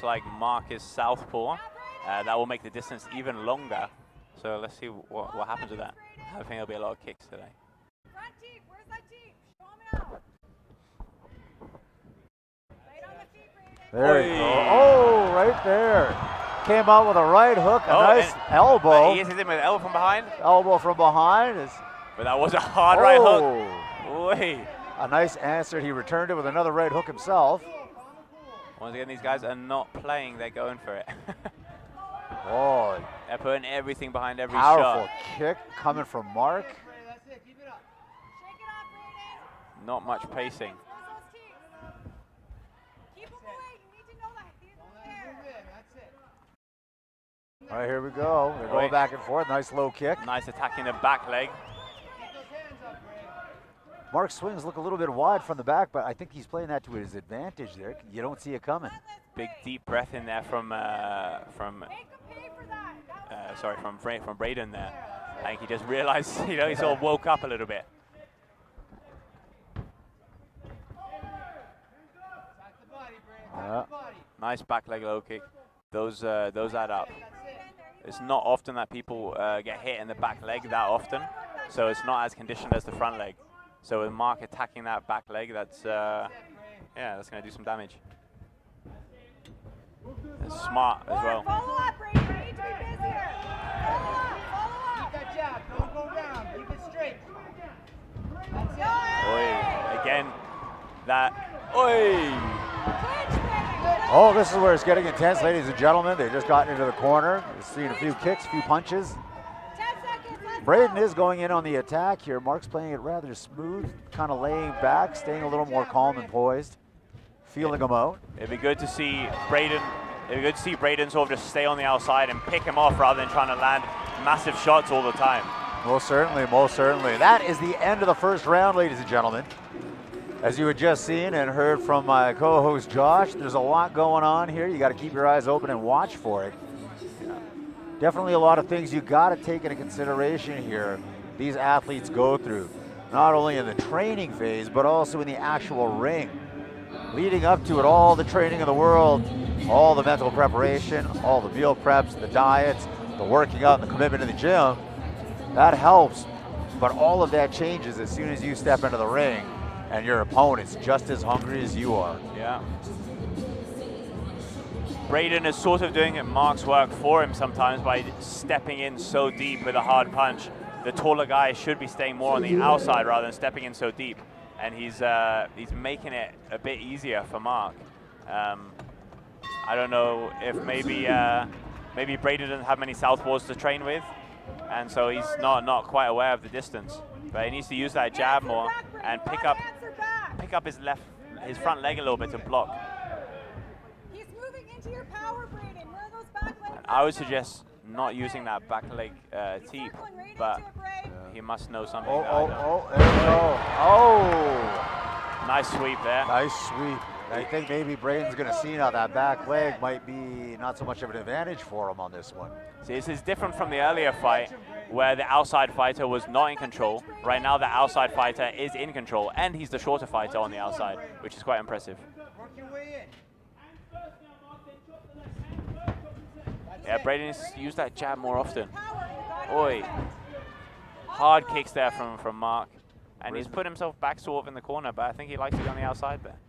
like Mark is southpaw. That will make the distance even longer. So let's see what happens with that. I think there'll be a lot of kicks today. Front team, where's that team? Show them out. Right on the feet, Brayden. There you go. Oh, right there. Came out with a right hook, a nice elbow. He hits him with an elbow from behind. Elbow from behind. But that was a hard right hook. Oy. A nice answer. He returned it with another right hook himself. Once again, these guys are not playing. They're going for it. Oh, they're putting everything behind every shot. Powerful kick coming from Mark. Not much pacing. All right, here we go. They're going back and forth. Nice low kick. Nice attacking the back leg. Mark's swings look a little bit wide from the back, but I think he's playing that to his advantage there. You don't see it coming. Big deep breath in there from Brayden there. I think he just realized, he sort of woke up a little bit. Nice back leg low kick. Those add up. It's not often that people get hit in the back leg that often, so it's not as conditioned as the front leg. So with Mark attacking that back leg, that's that's going to do some damage. It's smart as well. Follow up, Brayden. You need to be busier. Follow up. Keep that jab. Don't go down. Keep it straight. That's it. Oi. Again, that. Oi. Oh, this is where it's getting intense, ladies and gentlemen. They just got into the corner. You're seeing a few kicks, a few punches. 10 seconds. Brayden is going in on the attack here. Mark's playing it rather smooth, kind of laying back, staying a little more calm and poised, feeling him out. It'd be good to see Brayden. It'd be good to see Brayden sort of just stay on the outside and pick him off rather than trying to land massive shots all the time. Most certainly, most certainly. That is the end of the first round, ladies and gentlemen. As you had just seen and heard from my co-host Josh, there's a lot going on here. You got to keep your eyes open and watch for it. Definitely a lot of things you got to take into consideration here. These athletes go through, not only in the training phase, but also in the actual ring. Leading up to it, all the training in the world, all the mental preparation, all the meal preps, the diets, the working out, and the commitment in the gym, that helps. But all of that changes as soon as you step into the ring and your opponent's just as hungry as you are. Yeah. Brayden is sort of doing Mark's work for him sometimes by stepping in so deep with a hard punch. The taller guy should be staying more on the outside rather than stepping in so deep. And he's making it a bit easier for Mark. I don't know if maybe Brayden doesn't have many southpaws to train with, and so he's not quite aware of the distance. But he needs to use that jab more and pick up his front leg a little bit to block. He's moving into your power, Brayden. Where are those back legs? I would suggest not using that back leg teep, but he must know something. There we go. Oh! Nice sweep there. Nice sweep. I think maybe Brayden's going to see now that back leg might be not so much of an advantage for him on this one. See, this is different from the earlier fight where the outside fighter was not in control. Right now the outside fighter is in control, and he's the shorter fighter on the outside, which is quite impressive. Yeah, Brayden needs to use that jab more often. Oi. Hard kicks there from Mark. And he's put himself back sort of in the corner, but I think he likes to be on the outside there.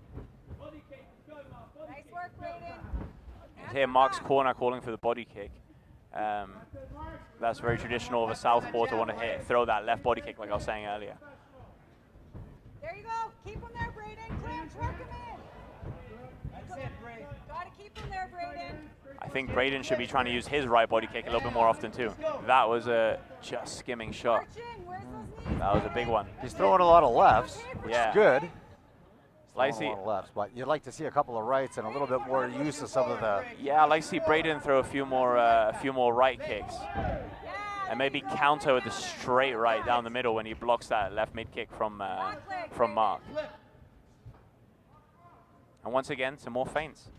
Nice work, Brayden. Here Mark's corner calling for the body kick. That's very traditional of a southpaw to want to throw that left body kick like I was saying earlier. There you go. Keep him there, Brayden. Clinch, work him in. That's it, Brayden. Gotta keep him there, Brayden. I think Brayden should be tring to use his right body kick a little bit more often too. That was a just skimming shot. That was a big one. He's throwing a lot of lefts, which is good. Like a lot of lefts, but you'd like to see a couple of rights and a little bit more use of some of the. Yeah, I like to see Brayden throw a few more right kicks, and maybe counter with the straight right down the middle when he blocks that left mid kick from Mark. And once again, some more feints.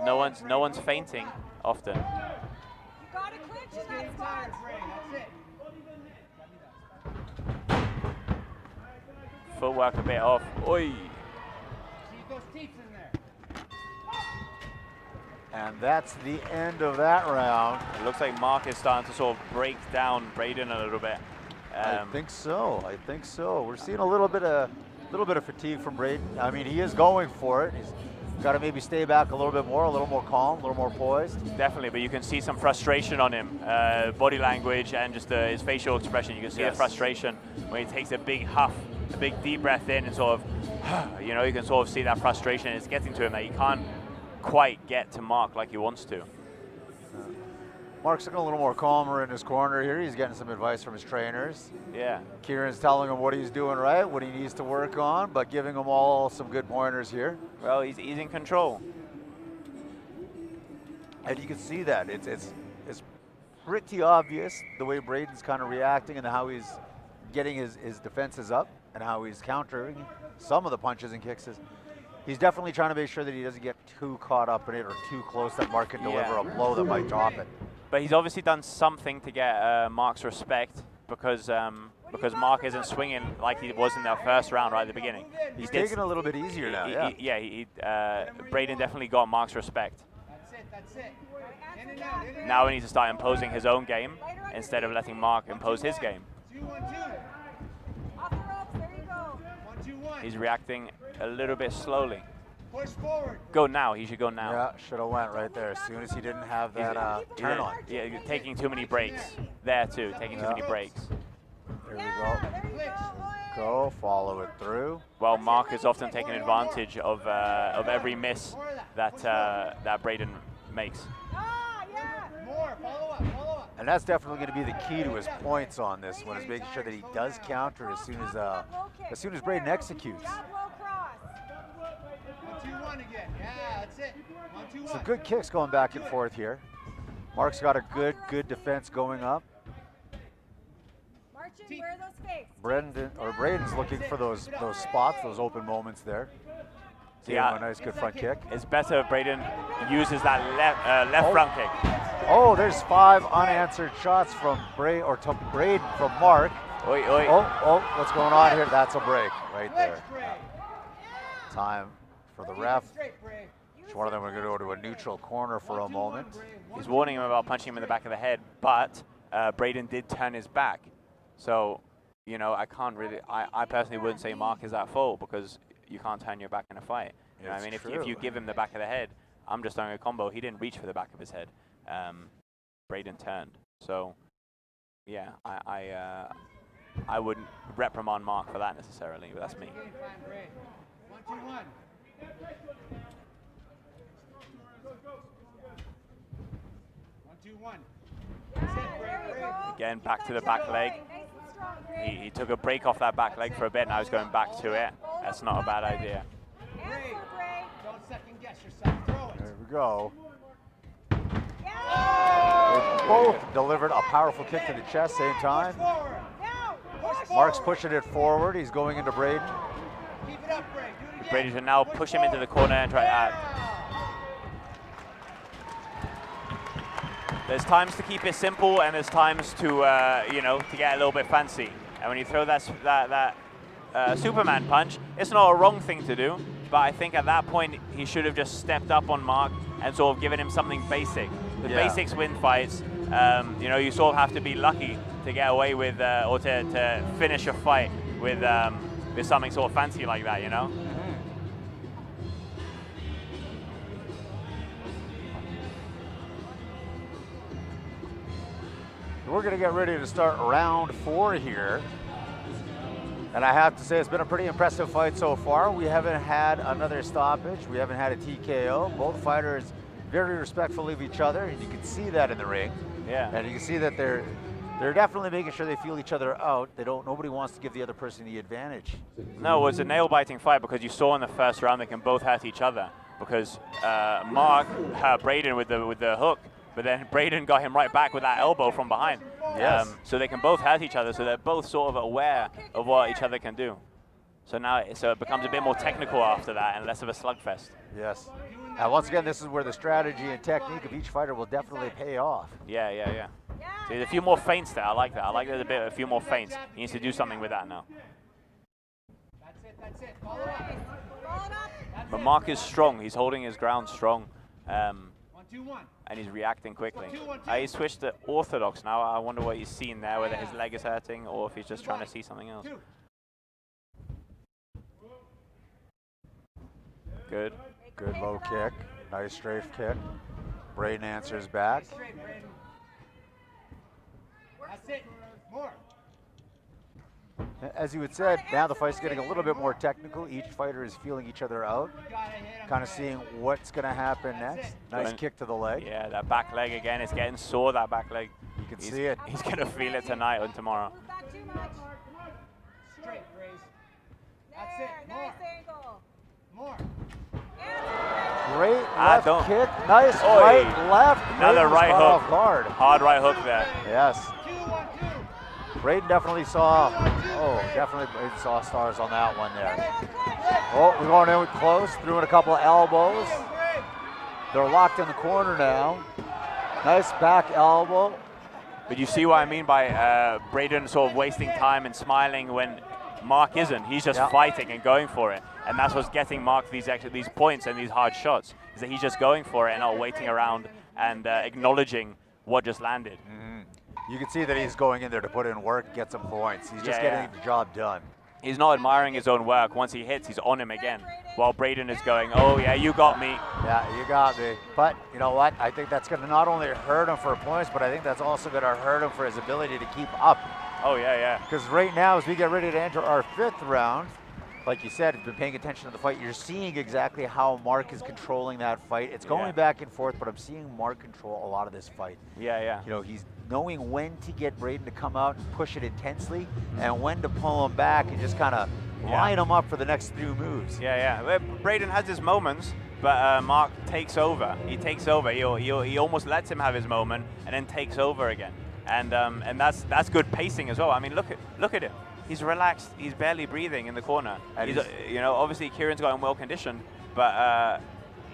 No one's fainting often. You gotta clinch in that spot. Footwork a bit off. Oi. And that's the end of that round. It looks like Mark is starting to sort of break down Braden a little bit. I think so. I think so. We're seeing a little bit of fatigue from Braden. I mean, he is going for it. He's got to maybe stay back a little bit more, a little more calm, a little more poised. Definitely, but you can see some frustration on him, body language and just his facial expression. You can see the frustration when he takes a big huff, a big deep breath in, and sort of, you know, you can sort of see that frustration. It's getting to him that he can't quite get to Mark like he wants to. Mark's looking a little more calmer in his corner here. He's getting some advice from his trainers. Yeah. Kieran's telling him what he's doing right, what he needs to work on, but giving him all some good pointers here. Well, he's in control. And you can see that. It's pretty obvious the way Braden's kind of reacting and how he's getting his defenses up and how he's countering some of the punches and kicks. He's definitely trying to make sure that he doesn't get too caught up in it or too close that Mark can deliver a blow that might drop it. But he's obviously done something to get Mark's respect because Mark isn't swinging like he was in that first round right at the beginning. He's taking a little bit easier now, Braden definitely got Mark's respect. That's it. Now he needs to start imposing his own game instead of letting Mark impose his game. 2-1-2. Off the ropes, there you go. 1-2-1. He's reacting a little bit slowly. Push forward. Go now, he should go now. Yeah, should have went right there as soon as he didn't have that turn on. Yeah, you're taking too many breaks. There too, taking too many breaks. There we go. Go, follow it through. Well, Mark is often taking advantage of every miss that Braden makes. More, follow up. And that's definitely going to be the key to his points on this one, is making sure that he does counter as soon as Braden executes. 1-2-1 again. Yeah, that's it. 1-2-1. Some good kicks going back and forth here. Mark's got a good defense going up. Marching, where are those fakes? Braden's looking for those spots, those open moments there. Yeah, a nice good front kick. It's better if Braden uses that left front kick. Oh, there's 5 unanswered shots from Braden from Mark. Oi, oi. Oh, what's going on here? That's a break right there. Time for the ref. Each one of them are going to go to a neutral corner for a moment. He's warning him about punching him in the back of the head, but Braden did turn his back. So, you know, I personally wouldn't say Mark is at fault because you can't turn your back in a fight. You know what I mean? If you give him the back of the head, I'm just throwing a combo. He didn't reach for the back of his head. Braden turned. So, yeah, I wouldn't reprimand Mark for that necessarily, but that's me. 1-2-1. Again, back to the back leg. He took a break off that back leg for a bit, now he's going back to it. That's not a bad idea. Don't second guess yourself. Throw it. There we go. They both delivered a powerful kick to the chest, same time. Mark's pushing it forward. He's going into Braden. Keep it up, Bray. Do it again. Braden should now push him into the corner and try to add. There's times to keep it simple, and there's times to you know, to get a little bit fancy. And when you throw that Superman punch, it's not a wrong thing to do. But I think at that point he should have just stepped up on Mark and sort of given him something basic. The basics win fights. You know, you sort of have to be lucky to get away with or to finish a fight with something sort of fancy like that. You know. We're going to get ready to start round 4 here. And I have to say, it's been a pretty impressive fight so far. We haven't had another stoppage. We haven't had a TKO. Both fighters very respectful of each other, and you can see that in the ring. Yeah. And you can see that they're definitely making sure they feel each other out. Nobody wants to give the other person the advantage. No, it was a nail-biting fight because you saw in the first round they can both hurt each other. Because Mark hurt Braden with the hook, but then Braden got him right back with that elbow from behind. Yes. So they can both hurt each other, so they're both sort of aware of what each other can do. So now it becomes a bit more technical after that and less of a slugfest. Yes. And once again, this is where the strategy and technique of each fighter will definitely pay off. Yeah. So there's a few more feints there. I like that. I like there's a few more feints. He needs to do something with that now. That's it. Follow up. But Mark is strong. He's holding his ground strong. and he's reacting quickly. He switched to orthodox now. I wonder what he's seen there, whether his leg is hurting or if he's just trying to see something else. Good. Good low kick. Nice strafe kick. Braden answers back. That's it. More. As you had said, now the fight's getting a little bit more technical. Each fighter is feeling each other out, kind of seeing what's going to happen next. Nice kick to the leg. Yeah, that back leg again. It's getting sore, that back leg. You can see it. He's going to feel it tonight and tomorrow. Move back too much. Straight, Grace. That's There, it. More. nice angle. More. Great left don't- kick. Nice Oi. right, left. Another Braden was right caught hook. off guard. Hard right hook there. Yes. 2-1-2. Braden definitely saw, Braden saw stars on that one there. Oh, we're going in close, threw in a couple of elbows. They're locked in the corner now. Nice back elbow. But you see what I mean by Braden sort of wasting time and smiling when Mark isn't. He's just fighting and going for it. And that's what's getting Mark these points and these hard shots, is that he's just going for it and not waiting around and acknowledging what just landed. You can see that he's going in there to put in work, get some points. He's just getting the job done. He's not admiring his own work. Once he hits, he's on him again. While Braden is going, oh yeah, you got me. Yeah, you got me. But you know what? I think that's going to not only hurt him for points, but I think that's also going to hurt him for his ability to keep up. Oh yeah, yeah. Because right now, as we get ready to enter our 5th round, like you said, if you've been paying attention to the fight, you're seeing exactly how Mark is controlling that fight. It's going back and forth, but I'm seeing Mark control a lot of this fight. Yeah, yeah. You know, he's knowing when to get Braden to come out and push it intensely, and when to pull him back and just kind of line him up for the next few moves. Yeah, yeah. Well, Braden has his moments, but Mark takes over. He takes over. He almost lets him have his moment and then takes over again. And that's good pacing as well. I mean, look at him. He's relaxed. He's barely breathing in the corner. He's you know, obviously Kieran's got him well conditioned, but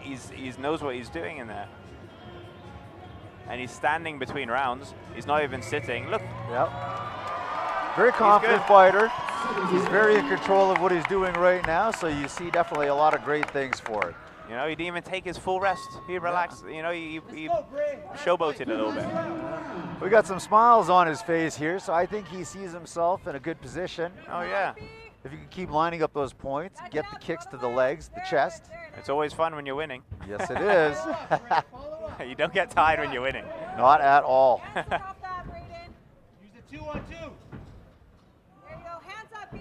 he's knows what he's doing in there. And he's standing between rounds. He's not even sitting. Look. Yep. Very confident fighter. He's very in control of what he's doing right now, so you see definitely a lot of great things for it. You know, he didn't even take his full rest. He relaxed. You know, he showboated a little bit. We got some smiles on his face here, so I think he sees himself in a good position. Oh yeah. If you can keep lining up those points, get the kicks to the legs, the chest. It's always fun when you're winning. Yes, it is. You don't get tired when you're winning. Not at all. Stop that, Braden. Use the 2-1-2. There you go. Hands up, B.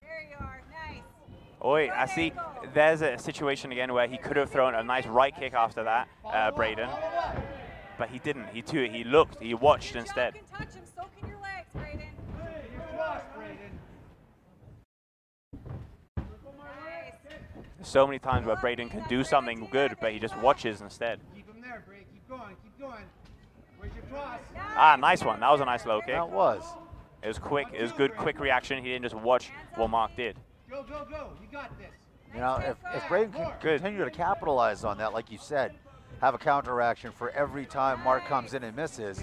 There you are. Nice. Oi, I see there's a situation again where he could have thrown a nice right kick after that, Braden. But he didn't. He looked, he watched instead. You can touch him, so can your legs, Braden. You're lost, Braden. Nice. There's so many times where Braden can do something good, but he just watches instead. Keep him there, Bray. Keep going. Keep going. Where's your cross? Ah, nice one. That was a nice low kick. That was. It was quick. It was good, quick reaction. He didn't just watch what Mark did. Go, go, go. You got this. You know, if Braden can continue to capitalize on that, like you said, have a counteraction for every time Mark comes in and misses,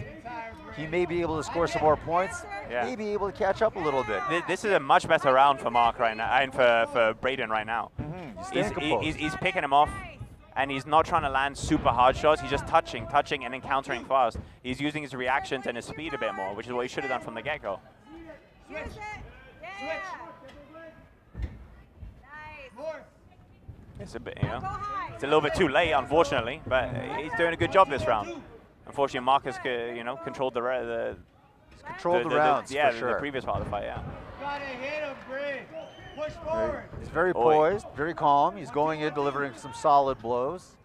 he may be able to score some more points, may be able to catch up a little bit. This is a much better round for Mark right now, and for Braden right now. He's picking him off, and he's not trying to land super hard shots. He's just touching, and then countering fast. He's using his reactions and his speed a bit more, which is what he should have done from the get-go. Use it. Yeah. Nice. It's a bit, you know, it's a little bit too late, unfortunately, but he's doing a good job this round. Unfortunately, Mark has, you know, controlled the rounds. Yeah, for sure. The previous part of the fight. Yeah. Gotta hit him, Bray. Push forward. He's very poised, very calm. He's going in, delivering some solid blows.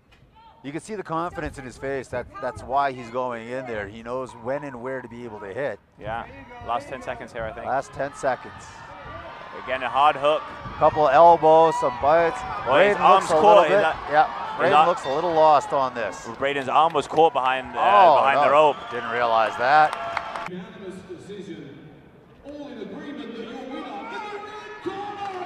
You can see the confidence in his face. That's why he's going in there. He knows when and where to be able to hit. Yeah. Last 10 seconds here, I think. Last 10 seconds. Again, a hard hook. Couple of elbows, some bites. His arm's caught. Braden looks a little lost on this. Braden's arm was caught behind the rope. Didn't realize that. Unanimous decision. All in agreement that your winner in the red corner.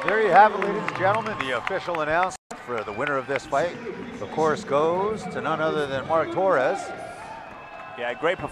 There you have it, ladies and gentlemen. The official announcement for the winner of this fight, of course, goes to none other than Mark Torres. Yeah, great performance.